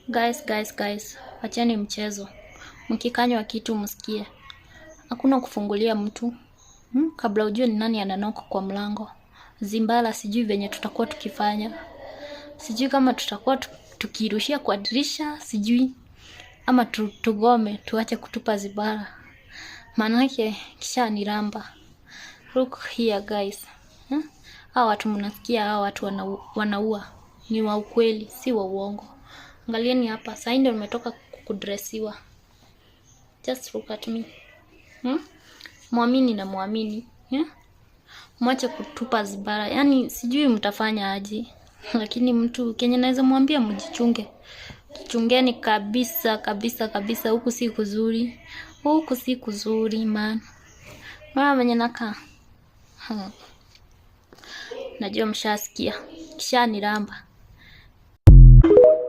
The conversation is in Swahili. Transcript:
Guys, wacheni mchezo. Mkikanywa kitu msikie. Hakuna kufungulia mtu. Kabla ujue ni nani ananoka kwa mlango. Zimbala sijui venye tutakuwa tukifanya. Sijui kama tutakuwa tukirushia kwa dirisha, sijui. Ama tugome, tuache kutupa zibara. Manake kisha niramba. Look here guys. Hawa watu mnasikia, hawa watu wanaua. Ni wa ukweli, si wa uongo. Angalieni hapa, sasa ndio nimetoka kudressiwa. Just look at me. Muamini na muamini. Mwache kutupa zibara. Yaani sijui mtafanya aje. Lakini mtu Kenya naweza mwambia mjichunge. Chungeni kabisa, huku si kuzuri. Huku si kuzuri man. Mara mwenye nakaa. Najua mshasikia. Kisha niramba.